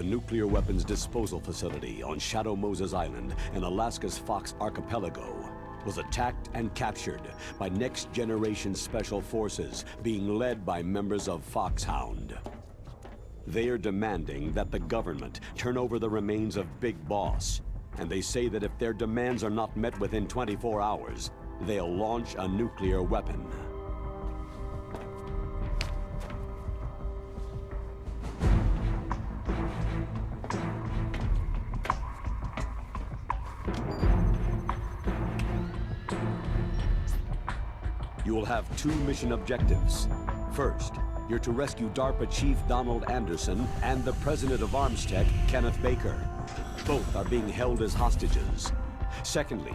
The nuclear weapons disposal facility on Shadow Moses Island in Alaska's Fox Archipelago was attacked and captured by next-generation special forces being led by members of Foxhound. They are demanding that the government turn over the remains of Big Boss, and they say that if their demands are not met within 24 hours, they'll launch a nuclear weapon. You will have two mission objectives. First, you're to rescue DARPA Chief Donald Anderson and the President of Armstech, Kenneth Baker. Both are being held as hostages. Secondly,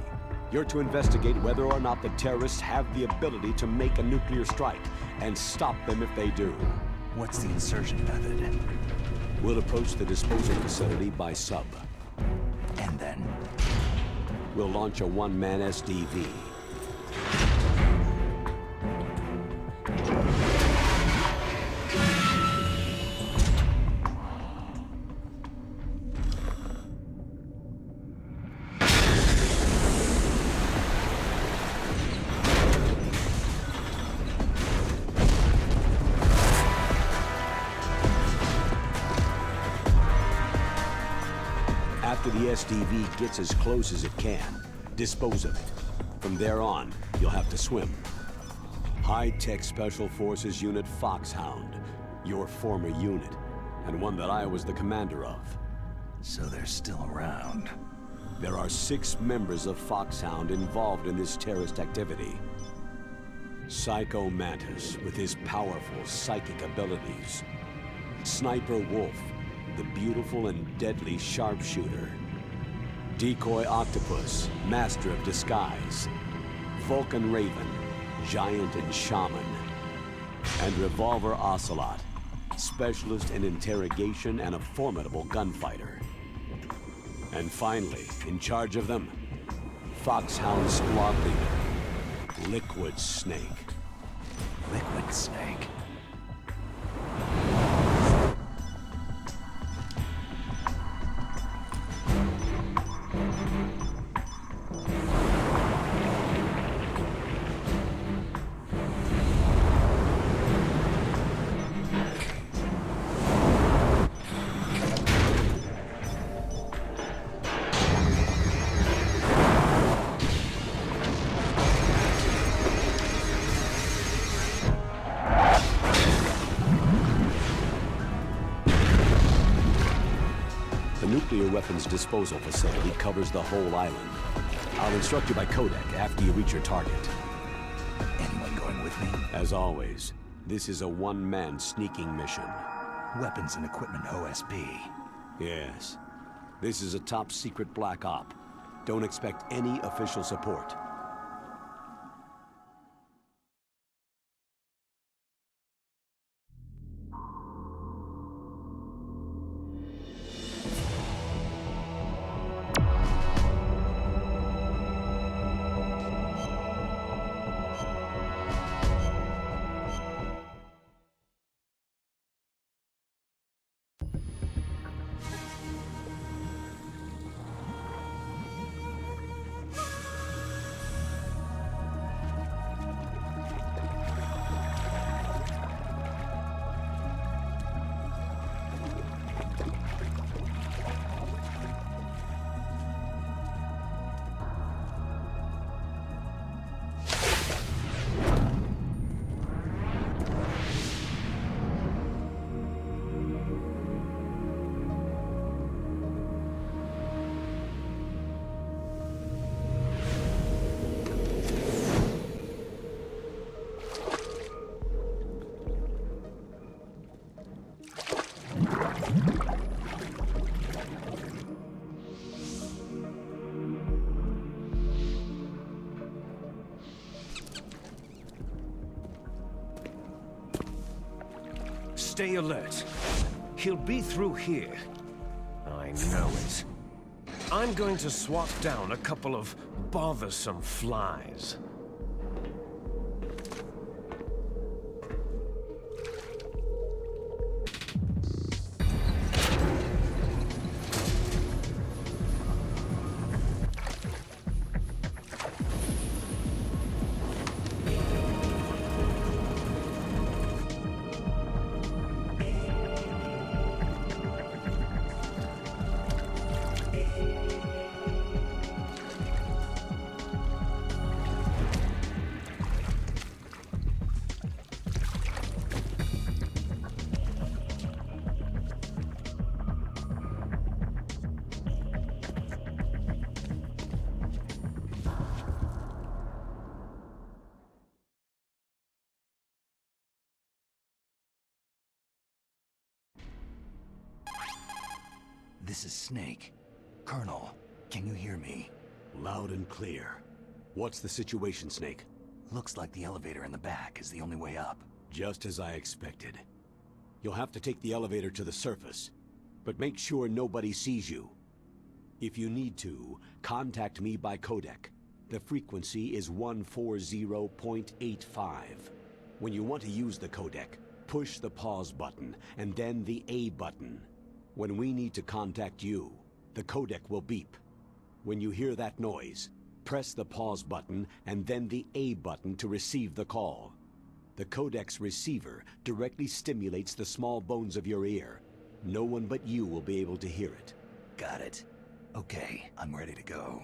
you're to investigate whether or not the terrorists have the ability to make a nuclear strike and stop them if they do. What's the insertion method? We'll approach the disposal facility by sub. And then? We'll launch a one-man SDV. After the SDV gets as close as it can, dispose of it. From there on, you'll have to swim. High-tech Special Forces Unit Foxhound, your former unit, and one that I was the commander of. So they're still around. There are 6 members of Foxhound involved in this terrorist activity. Psycho Mantis, with his powerful psychic abilities. Sniper Wolf, the beautiful and deadly sharpshooter. Decoy Octopus, master of disguise. Vulcan Raven, giant and shaman. And Revolver Ocelot, specialist in interrogation and a formidable gunfighter. And finally, in charge of them, Foxhound squad leader, Liquid Snake. Liquid Snake? The nuclear weapons disposal facility covers the whole island. I'll instruct you by codec after you reach your target. Anyone going with me? As always, this is a one-man sneaking mission. Weapons and equipment OSP. Yes. This is a top-secret black op. Don't expect any official support. Stay alert. He'll be through here. I know it. I'm going to swat down a couple of bothersome flies. This is Snake. Colonel, can you hear me? Loud and clear. What's the situation, Snake? Looks like the elevator in the back is the only way up. Just as I expected. You'll have to take the elevator to the surface, but make sure nobody sees you. If you need to, contact me by codec. The frequency is 140.85. When you want to use the codec, push the pause button and then the A button. When we need to contact you, the codec will beep. When you hear that noise, press the pause button and then the A button to receive the call. The codec's receiver directly stimulates the small bones of your ear. No one but you will be able to hear it. Got it. Okay, I'm ready to go.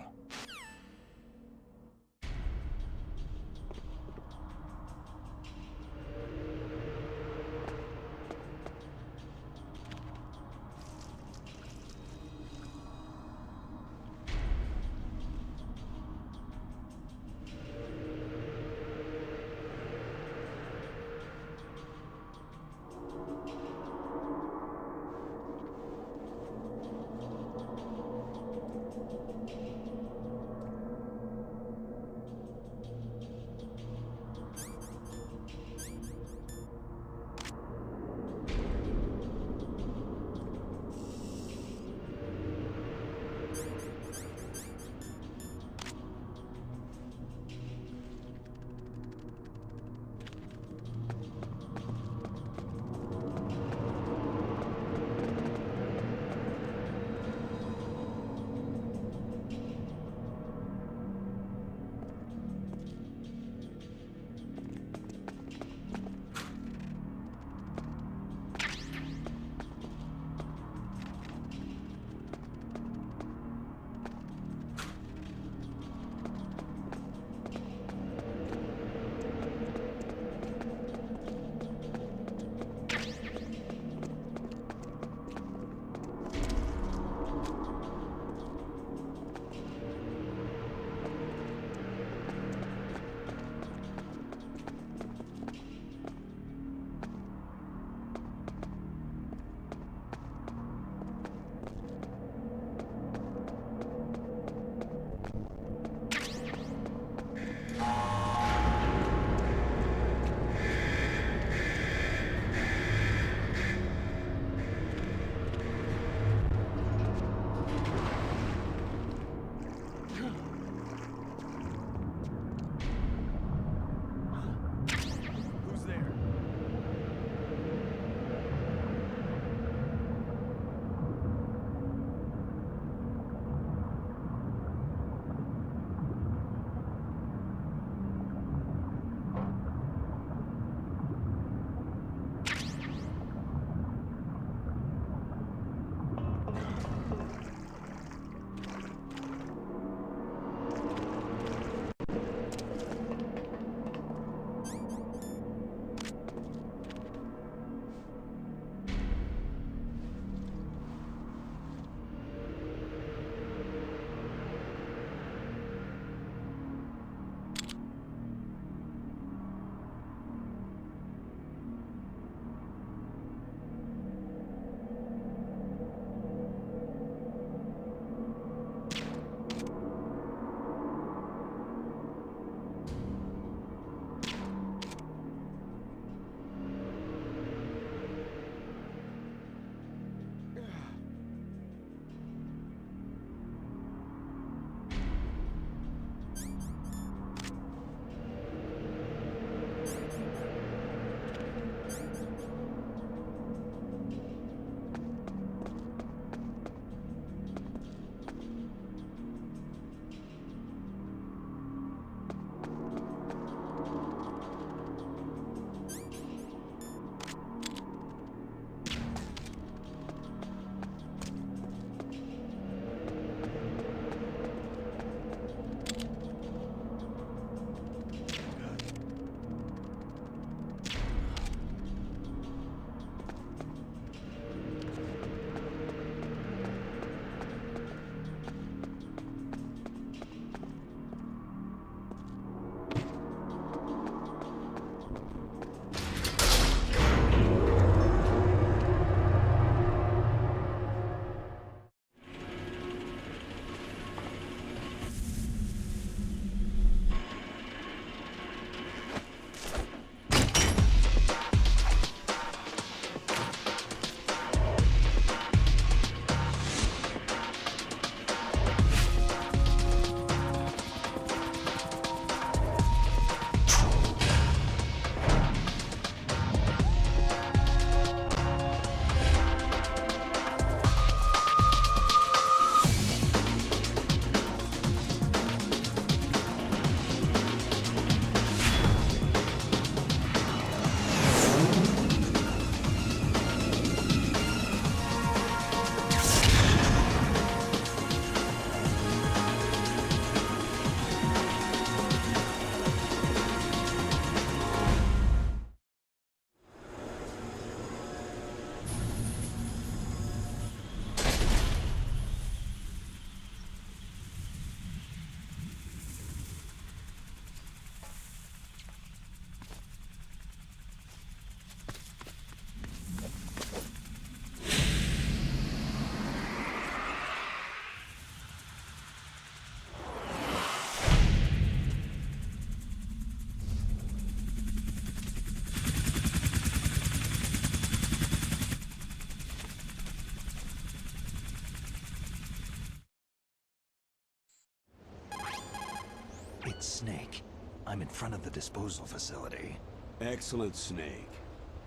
It's Snake. I'm in front of the disposal facility. Excellent, Snake.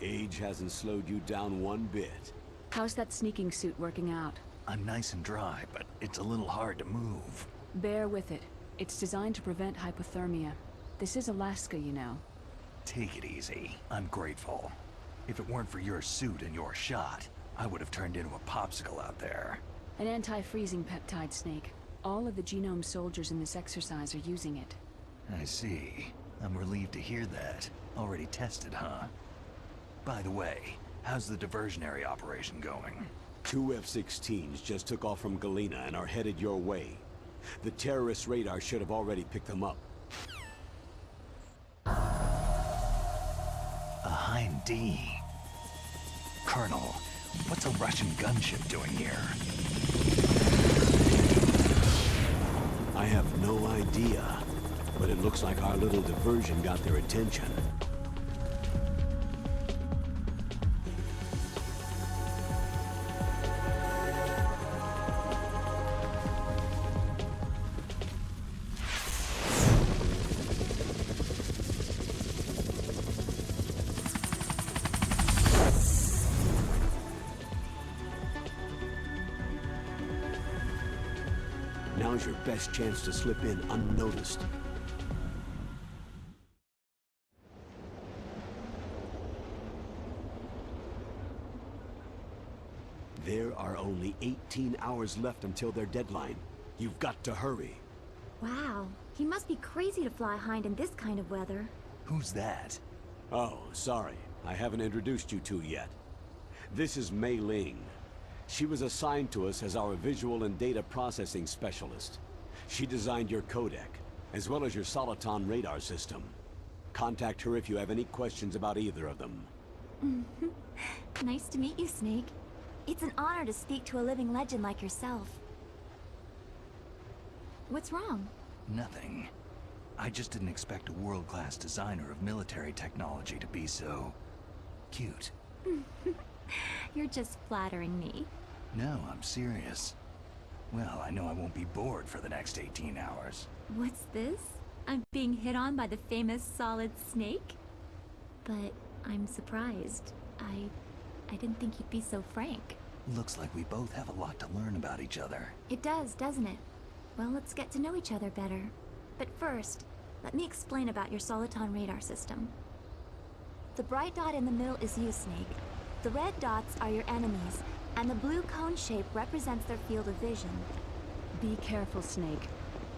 Age hasn't slowed you down one bit. How's that sneaking suit working out? I'm nice and dry, but it's a little hard to move. Bear with it. It's designed to prevent hypothermia. This is Alaska, you know. Take it easy. I'm grateful. If it weren't for your suit and your shot, I would have turned into a popsicle out there. An anti-freezing peptide, Snake. All of the genome soldiers in this exercise are using it. I see. I'm relieved to hear that. Already tested, huh? By the way, how's the diversionary operation going? 2 F-16s just took off from Galena and are headed your way. The terrorist radar should have already picked them up. A Hind D. Colonel, what's a Russian gunship doing here? I have no idea, but it looks like our little diversion got their attention. Now's your best chance to slip in unnoticed. There are only 18 hours left until their deadline. You've got to hurry. Wow, he must be crazy to fly Hind in this kind of weather. Who's that? Oh, sorry. I haven't introduced you two yet. This is Mei Ling. She was assigned to us as our visual and data processing specialist. She designed your codec, as well as your Soliton radar system. Contact her if you have any questions about either of them. Nice to meet you, Snake. It's an honor to speak to a living legend like yourself. What's wrong? Nothing. I just didn't expect a world-class designer of military technology to be so... cute. You're just flattering me. No, I'm serious. Well, I know I won't be bored for the next 18 hours. What's this? I'm being hit on by the famous Solid Snake? But I'm surprised. I didn't think you'd be so frank. Looks like we both have a lot to learn about each other. It does, doesn't it? Well, let's get to know each other better. But first, let me explain about your Soliton radar system. The bright dot in the middle is you, Snake. The red dots are your enemies, and the blue cone shape represents their field of vision. Be careful, Snake.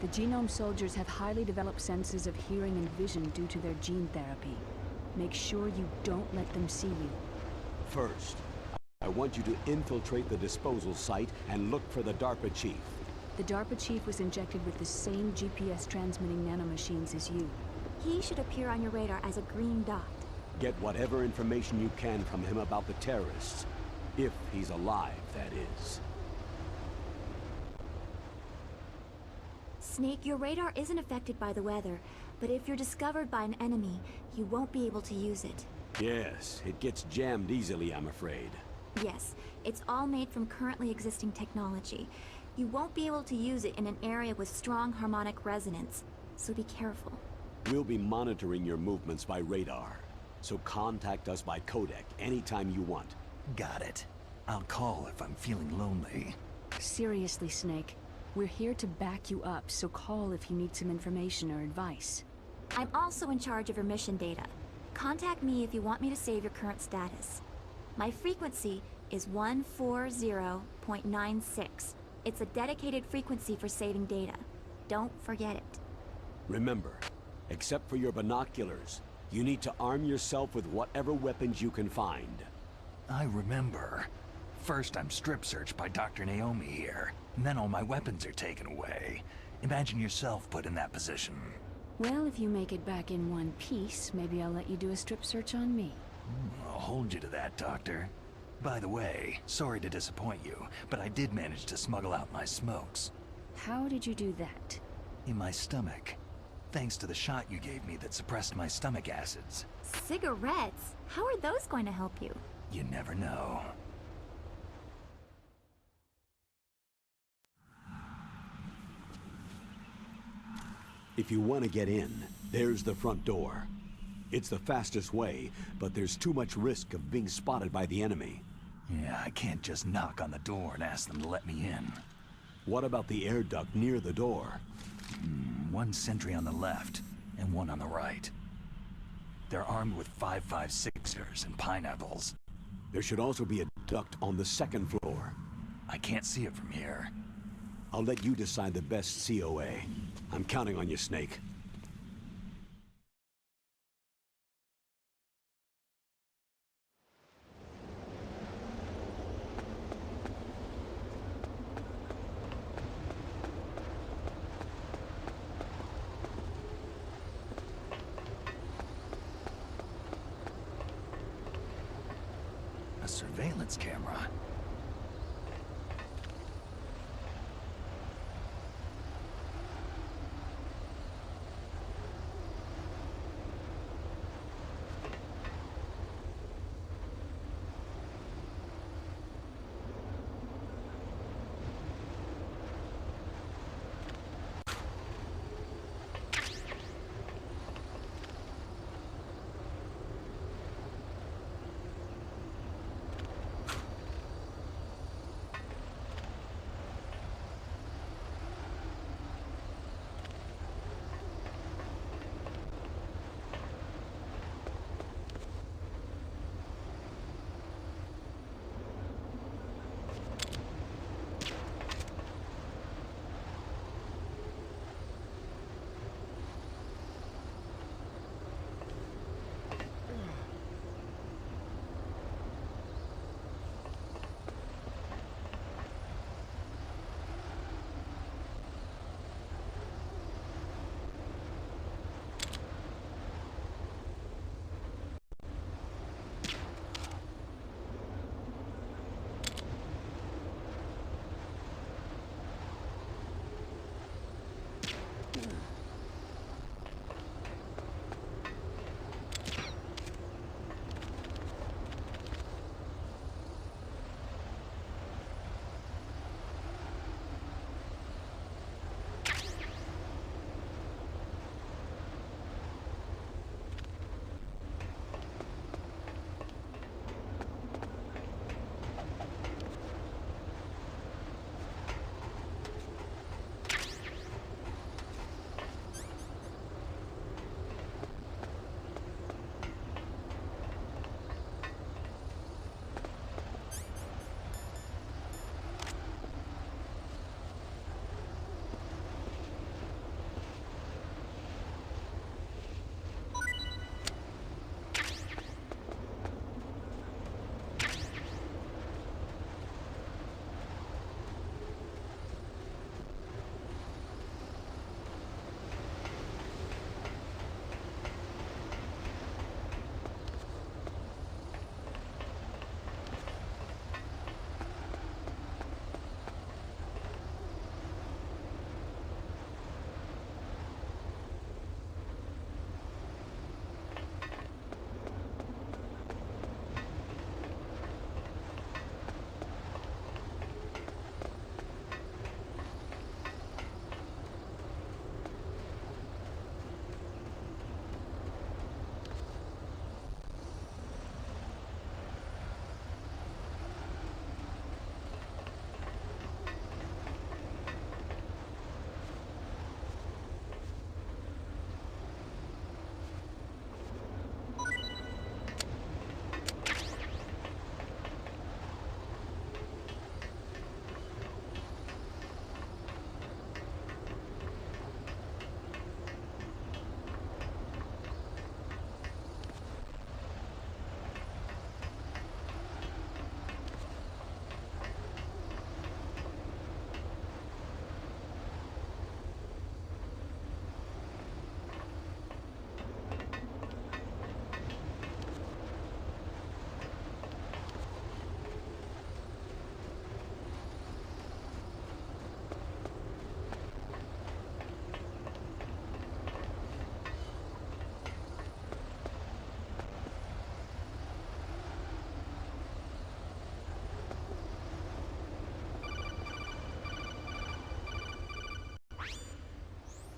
The genome soldiers have highly developed senses of hearing and vision due to their gene therapy. Make sure you don't let them see you. First, I want you to infiltrate the disposal site and look for the DARPA chief. The DARPA chief was injected with the same GPS transmitting nanomachines as you. He should appear on your radar as a green dot. Get whatever information you can from him about the terrorists. If he's alive, that is. Snake, your radar isn't affected by the weather, but if you're discovered by an enemy, you won't be able to use it. Yes, it gets jammed easily, I'm afraid. Yes, it's all made from currently existing technology. You won't be able to use it in an area with strong harmonic resonance, so be careful. We'll be monitoring your movements by radar, so contact us by codec anytime you want. Got it. I'll call if I'm feeling lonely. Seriously, Snake. We're here to back you up, so call if you need some information or advice. I'm also in charge of your mission data. Contact me if you want me to save your current status. My frequency is 140.96. It's a dedicated frequency for saving data. Don't forget it. Remember, except for your binoculars, you need to arm yourself with whatever weapons you can find. I remember. First I'm strip searched by Dr. Naomi here, and then all my weapons are taken away. Imagine yourself put in that position. Well, if you make it back in one piece, maybe I'll let you do a strip search on me. I'll hold you to that, Doctor. By the way, sorry to disappoint you, but I did manage to smuggle out my smokes. How did you do that? In my stomach. Thanks to the shot you gave me that suppressed my stomach acids. Cigarettes? How are those going to help you? You never know. If you want to get in, there's the front door. It's the fastest way, but there's too much risk of being spotted by the enemy. Yeah, I can't just knock on the door and ask them to let me in. What about the air duct near the door? One sentry on the left, and one on the right. They're armed with 5.56ers and pineapples. There should also be a duct on the second floor. I can't see it from here. I'll let you decide the best COA. I'm counting on you, Snake. A surveillance camera.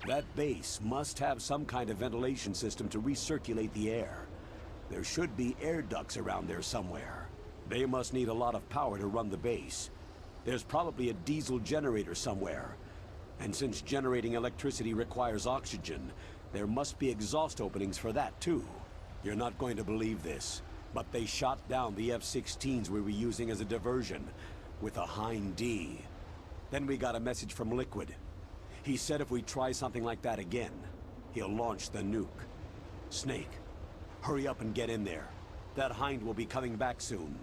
That base must have some kind of ventilation system to recirculate the air. There should be air ducts around there somewhere. They must need a lot of power to run the base. There's probably a diesel generator somewhere. And since generating electricity requires oxygen, there must be exhaust openings for that too. You're not going to believe this, but they shot down the F-16s we were using as a diversion with a Hind D. Then we got a message from Liquid. He said if we try something like that again, he'll launch the nuke. Snake, hurry up and get in there. That Hind will be coming back soon.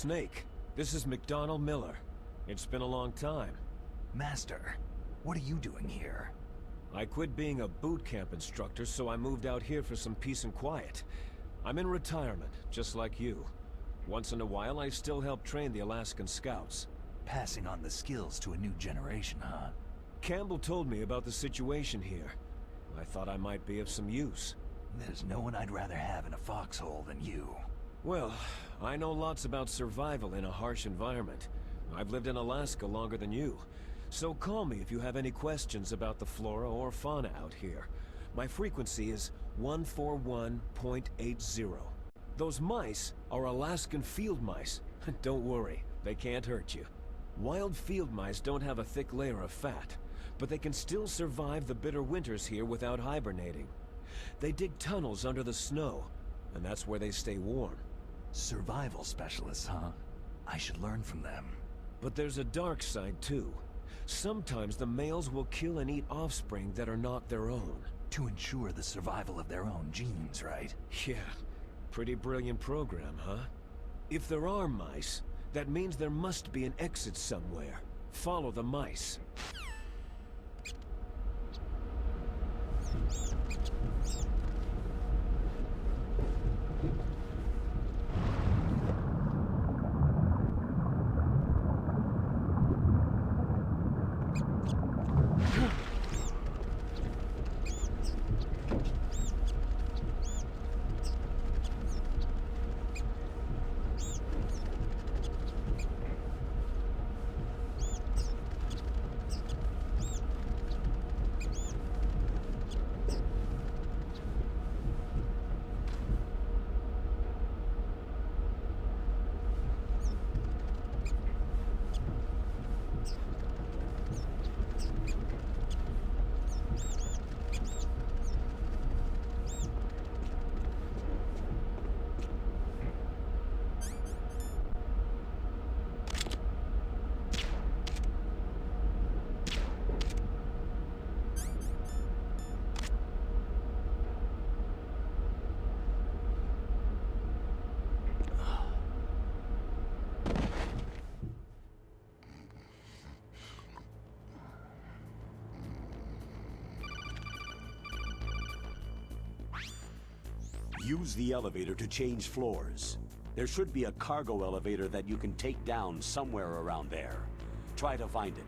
Snake, this is McDonald Miller. It's been a long time. Master, what are you doing here? I quit being a boot camp instructor, so I moved out here for some peace and quiet. I'm in retirement, just like you. Once in a while, I still help train the Alaskan Scouts. Passing on the skills to a new generation, huh? Campbell told me about the situation here. I thought I might be of some use. There's no one I'd rather have in a foxhole than you. Well, I know lots about survival in a harsh environment. I've lived in Alaska longer than you. So call me if you have any questions about the flora or fauna out here. My frequency is 141.80. Those mice are Alaskan field mice. Don't worry, they can't hurt you. Wild field mice don't have a thick layer of fat, but they can still survive the bitter winters here without hibernating. They dig tunnels under the snow, and that's where they stay warm. Survival specialists, huh? I should learn from them. But there's a dark side, too. Sometimes the males will kill and eat offspring that are not their own. To ensure the survival of their own genes, right? Yeah, pretty brilliant program, huh? If there are mice, that means there must be an exit somewhere. Follow the mice. Use the elevator to change floors. There should be a cargo elevator that you can take down somewhere around there. Try to find it.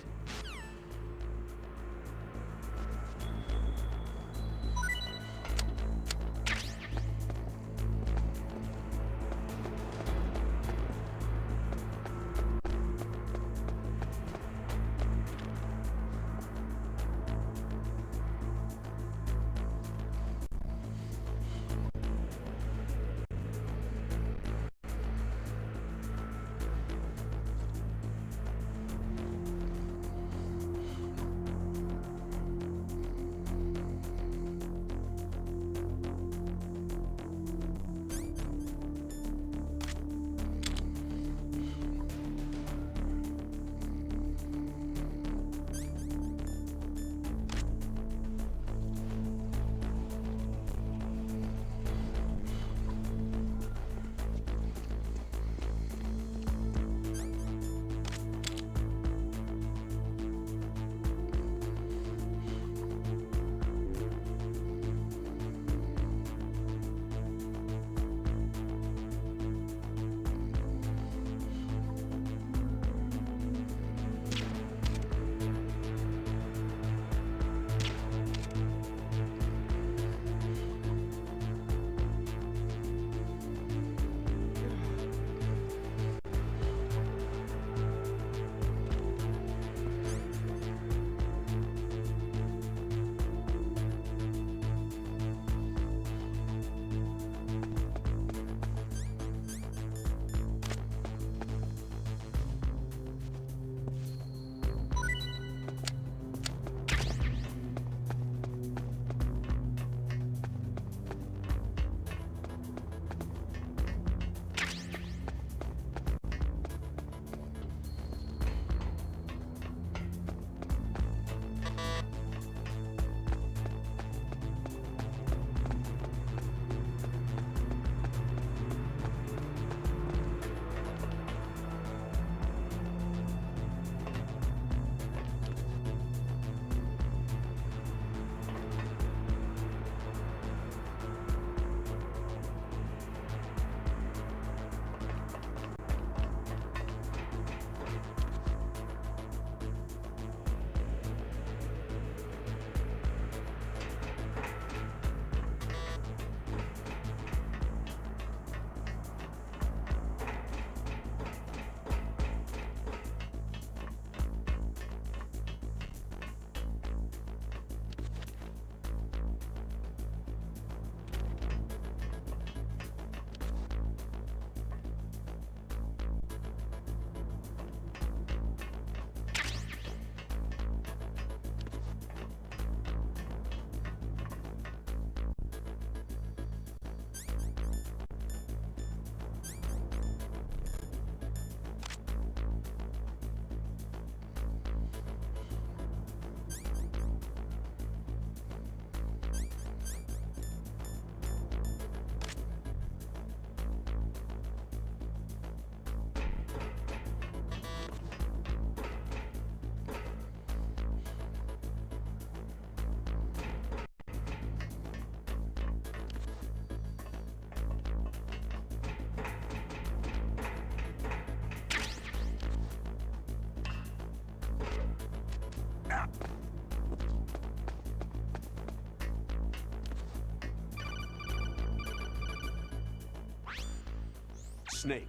Snake,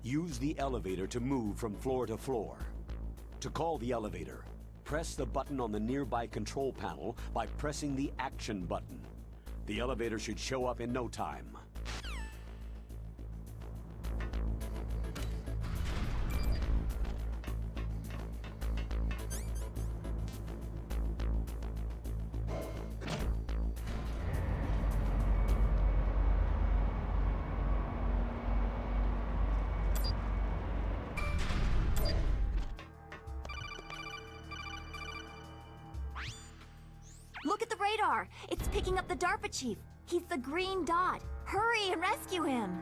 use the elevator to move from floor to floor. To call the elevator, press the button on the nearby control panel by pressing the action button. The elevator should show up in no time. Look at the radar! It's picking up the DARPA chief! He's the green dot! Hurry and rescue him!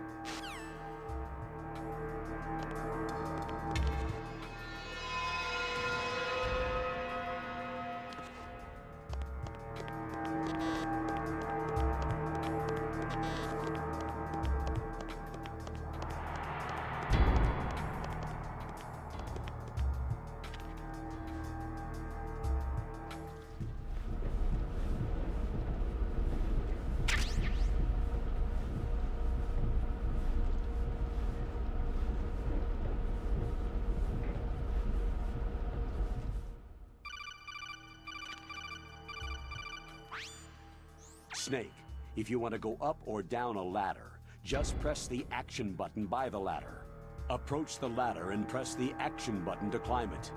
Snake, if you want to go up or down a ladder, just press the action button by the ladder. Approach the ladder and press the action button to climb it.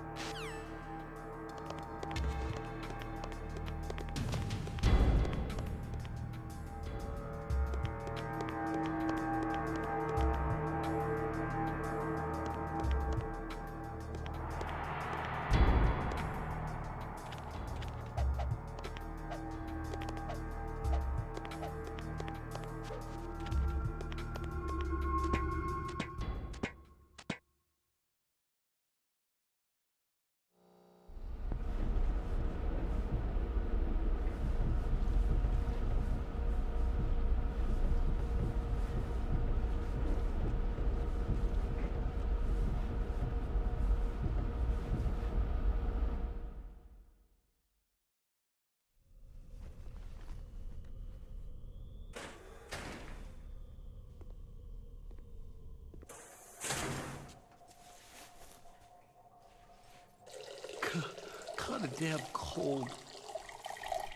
Kinda damn cold.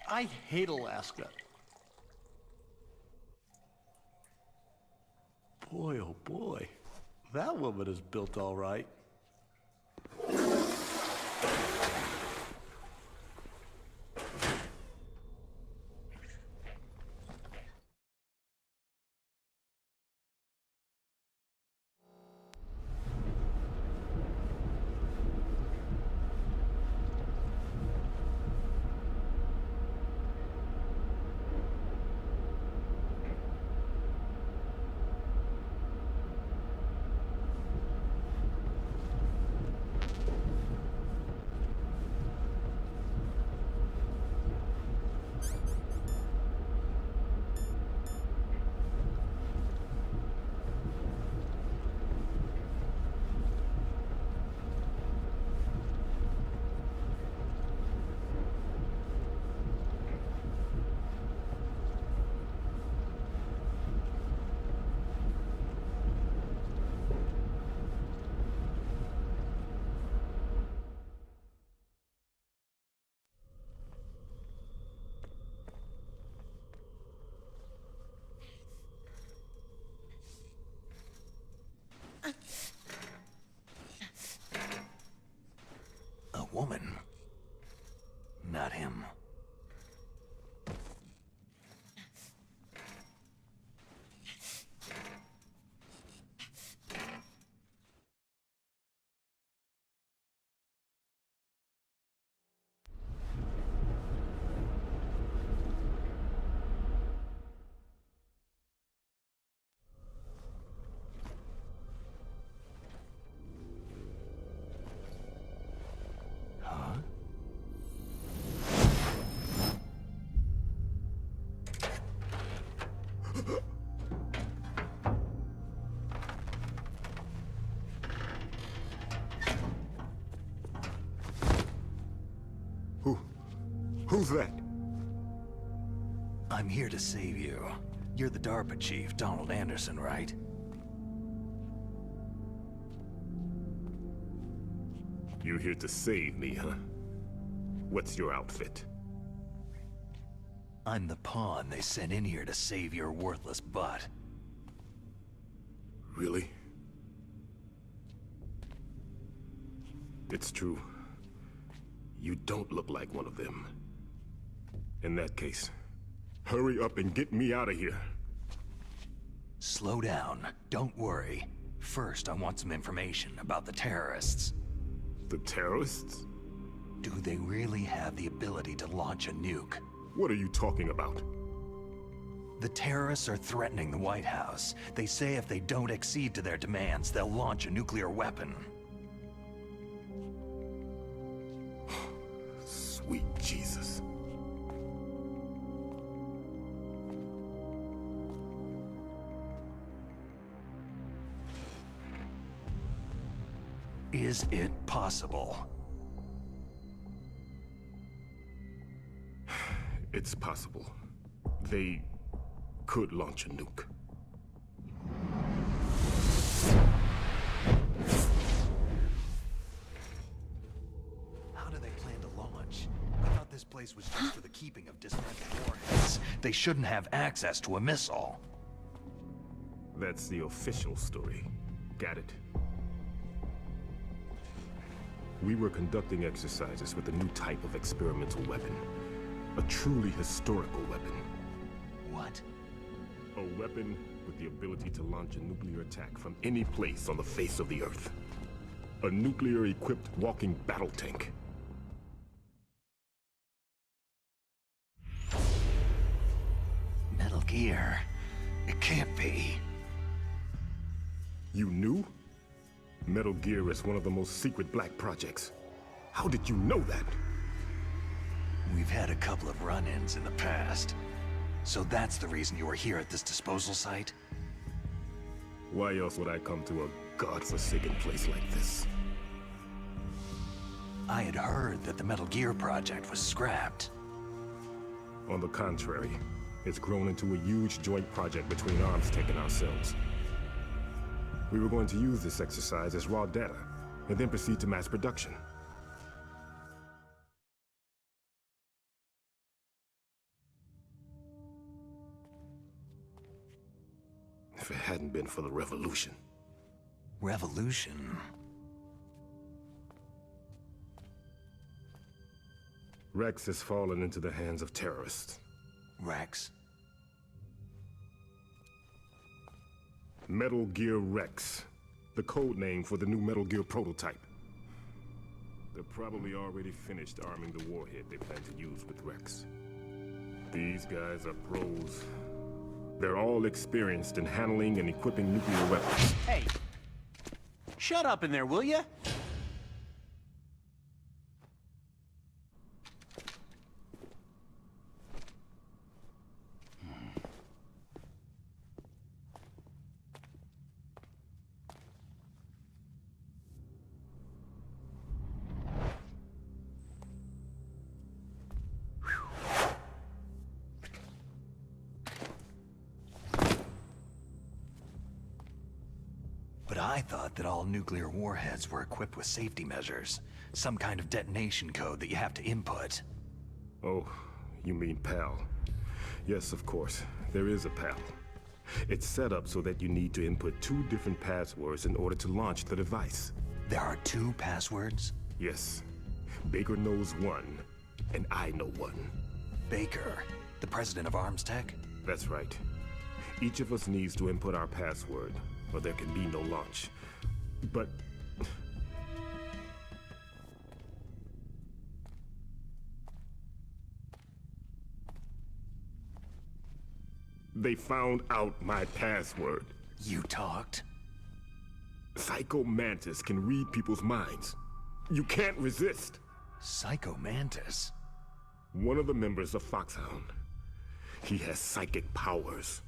I hate Alaska. Boy, oh boy. That woman is built all right. A woman. Not him. Who's that? I'm here to save you. You're the DARPA chief, Donald Anderson, right? You're here to save me, huh? What's your outfit? I'm the pawn they sent in here to save your worthless butt. Really? It's true. You don't look like one of them. In that case, hurry up and get me out of here. Slow down. Don't worry. First, I want some information about the terrorists. The terrorists? Do they really have the ability to launch a nuke? What are you talking about? The terrorists are threatening the White House. They say if they don't accede to their demands, they'll launch a nuclear weapon. Sweet Jesus. Is it possible? It's possible. They could launch a nuke. How do they plan to launch? I thought this place was just for the keeping of dismantled warheads. They shouldn't have access to a missile. That's the official story. Got it? We were conducting exercises with a new type of experimental weapon. A truly historical weapon. What? A weapon with the ability to launch a nuclear attack from any place on the face of the Earth. A nuclear-equipped walking battle tank. Metal Gear. It can't be. You knew? Metal Gear is one of the most secret black projects. How did you know that? We've had a couple of run-ins in the past. So that's the reason you were here at this disposal site? Why else would I come to a godforsaken place like this? I had heard that the Metal Gear project was scrapped. On the contrary, it's grown into a huge joint project between Arms Tech and ourselves. We were going to use this exercise as raw data, and then proceed to mass production. If it hadn't been for the revolution. Revolution? Rex has fallen into the hands of terrorists. Rex? Metal Gear Rex, the code name for the new Metal Gear prototype. They're probably already finished arming the warhead they plan to use with Rex. These guys are pros. They're all experienced in handling and equipping nuclear weapons. Hey! Shut up in there, will ya? I thought that all nuclear warheads were equipped with safety measures. Some kind of detonation code that you have to input. Oh, you mean PAL. Yes, of course. There is a PAL. It's set up so that you need to input 2 different passwords in order to launch the device. There are 2 passwords? Yes. Baker knows one, and I know one. Baker, the president of Arms Tech? That's right. Each of us needs to input our password, or there can be no launch. But... they found out my password. You talked? Psycho Mantis can read people's minds. You can't resist. Psycho Mantis? One of the members of Foxhound. He has psychic powers.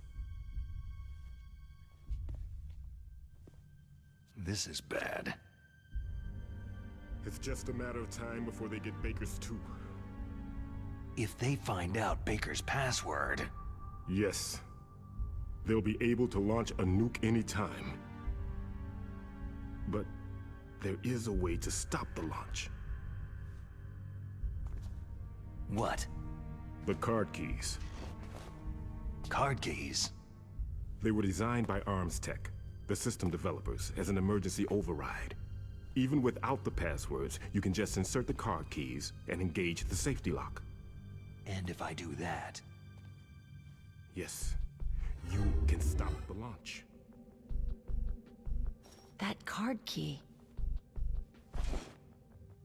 This is bad. It's just a matter of time before they get Baker's too. If they find out Baker's password... Yes. They'll be able to launch a nuke anytime. But There is a way to stop the launch. What? The card keys. Card keys? They were designed by Arms Tech, the system developers, as an emergency override. Even without the passwords, you can just insert the card keys and engage the safety lock. And if I do that? Yes, you can stop the launch. That card key.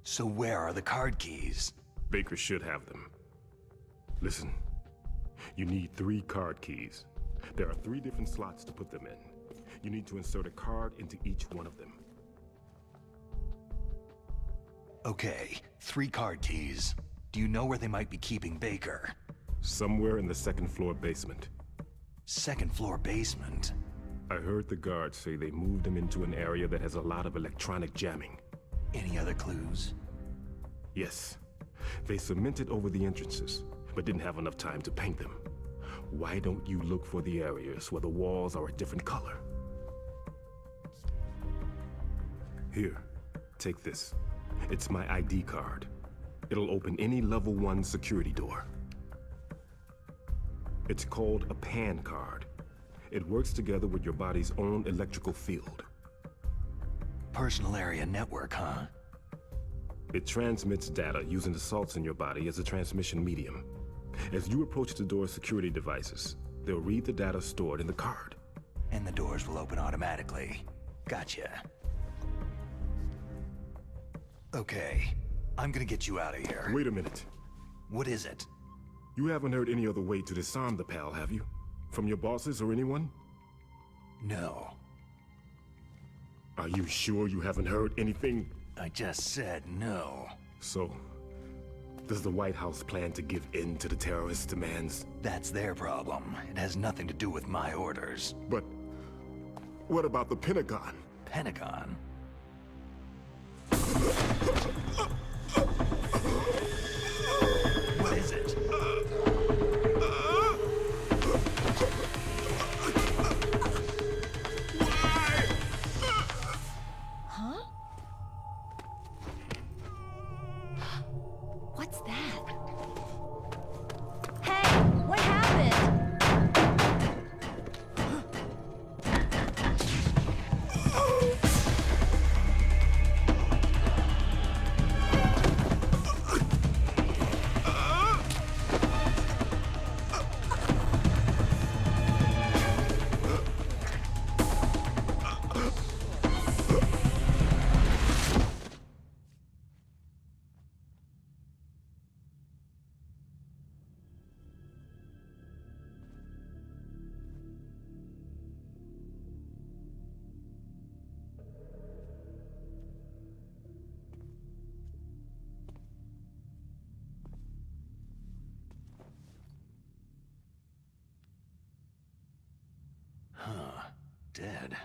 So where are the card keys? Baker should have them. Listen, you need 3 card keys. There are 3 different slots to put them in. You need to insert a card into each one of them. Okay, 3 card keys. Do you know where they might be keeping Baker? Somewhere in the 2nd floor basement. 2nd floor basement? I heard the guards say they moved him into an area that has a lot of electronic jamming. Any other clues? Yes. They cemented over the entrances, but didn't have enough time to paint them. Why don't you look for the areas where the walls are a different color? Here, take this. It's my ID card. It'll open any level 1 security door. It's called a PAN card. It works together with your body's own electrical field. Personal area network, huh? It transmits data using the salts in your body as a transmission medium. As you approach the door's security devices, they'll read the data stored in the card. And the doors will open automatically. Gotcha. Okay, I'm gonna get you out of here. Wait a minute. What is it? You haven't heard any other way to disarm the PAL, have you? From your bosses or anyone? No. Are you sure you haven't heard anything? I just said no. So, does the White House plan to give in to the terrorists' demands? That's their problem. It has nothing to do with my orders. But what about the Pentagon? Pentagon? What is it? Huh? What's that? Hey, what happened? Huh. Dead.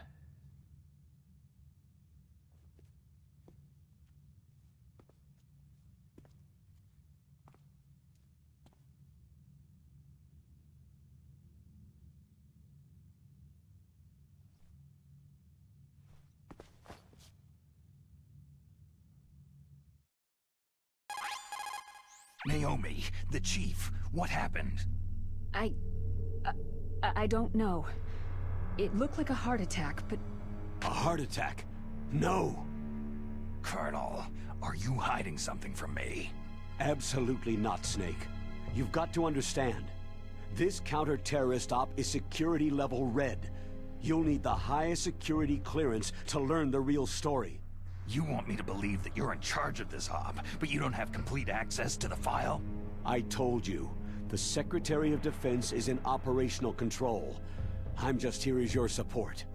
Naomi, the chief, what happened? I don't know. It looked like a heart attack, but... A heart attack? No! Colonel, are you hiding something from me? Absolutely not, Snake. You've got to understand. This counter-terrorist op is security level red. You'll need the highest security clearance to learn the real story. You want me to believe that you're in charge of this op, but you don't have complete access to the file? I told you. The Secretary of Defense is in operational control. I'm just here as your support.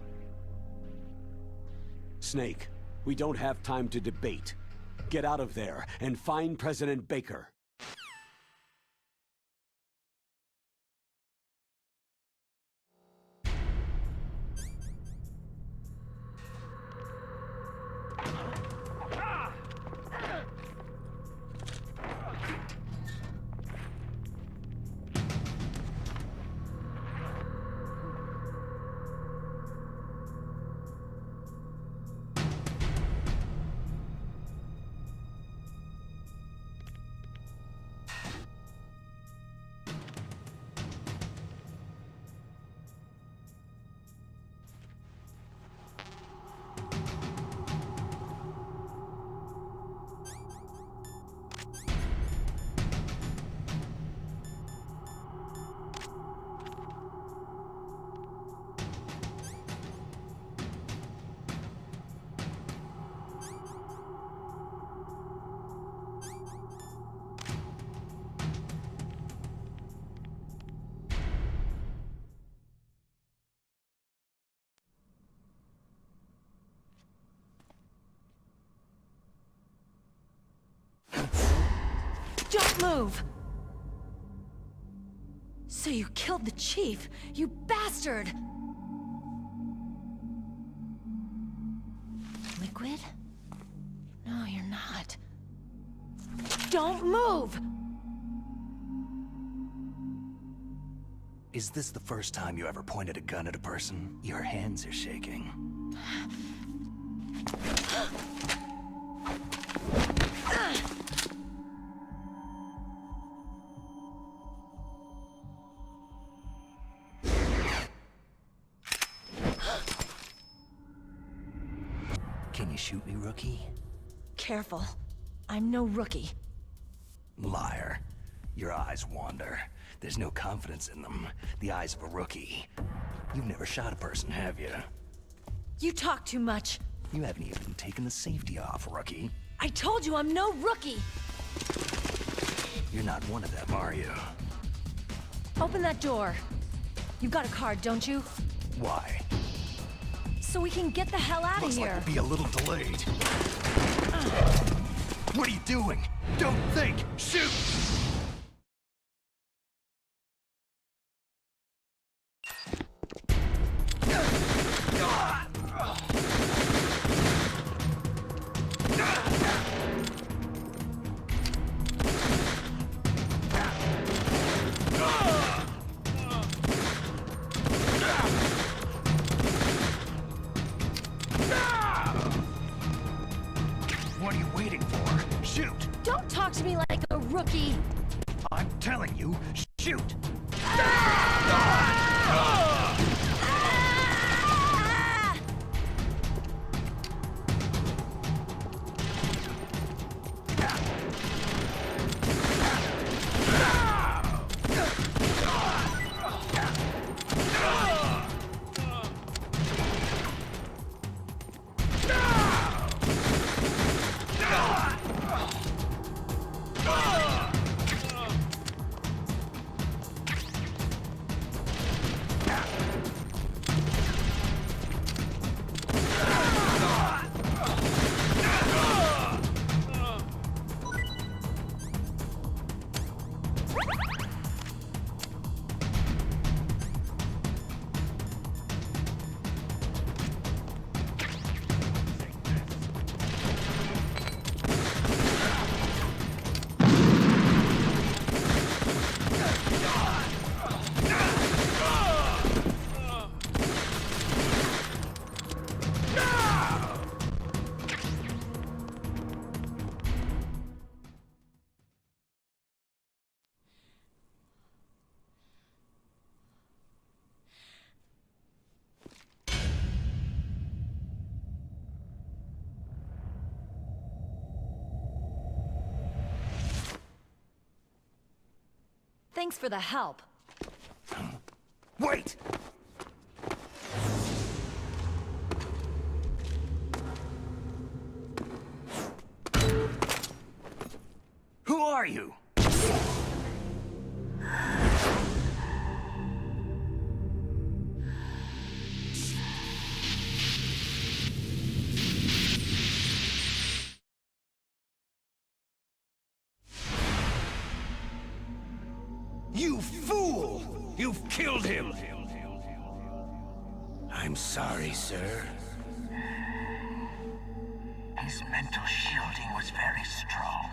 Snake, we don't have time to debate. Get out of there and find President Baker. Don't move! So you killed the chief, you bastard! Liquid? No, you're not. Don't move! Is this the first time you ever pointed a gun at a person? Your hands are shaking. Can you shoot me, rookie? Careful. I'm no rookie. Liar. Your eyes wander. There's no confidence in them. The eyes of a rookie. You've never shot a person, have you? You talk too much. You haven't even taken the safety off, rookie. I told you I'm no rookie! You're not one of them, are you? Open that door. You've got a card, don't you? Why? So we can get the hell out of Looks here. like we'll be a little delayed. What are you doing? Don't think! Shoot! What are you waiting for? Shoot! Don't talk to me like a rookie! I'm telling you, shoot! Thanks for the help. Wait! Who are you? You fool! You've killed him! I'm sorry, sir. His mental shielding was very strong.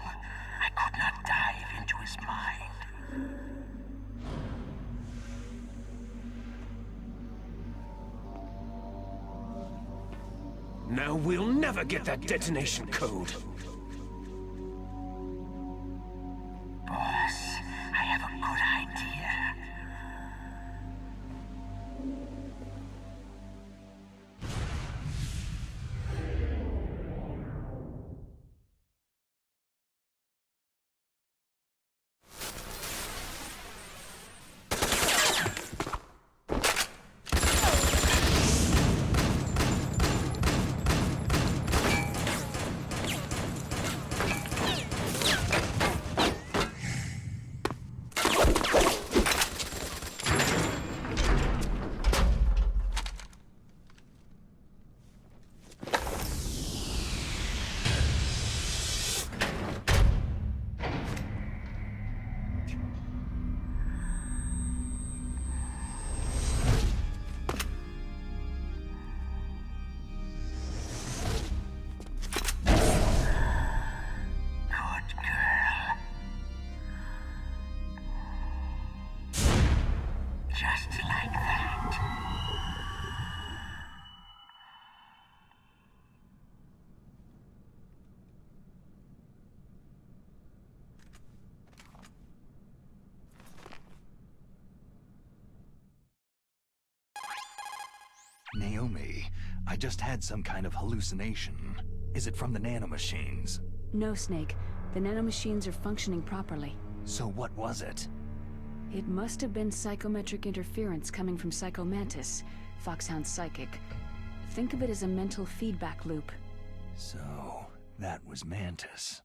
I could not dive into his mind. Now we'll never get that detonation code. Boss, I have a good idea. Naomi, I just had some kind of hallucination. Is it from the nanomachines? No, Snake. The nanomachines are functioning properly. So what was it? It must have been psychometric interference coming from Psycho Mantis, Foxhound's psychic. Think of it as a mental feedback loop. So, that was Mantis.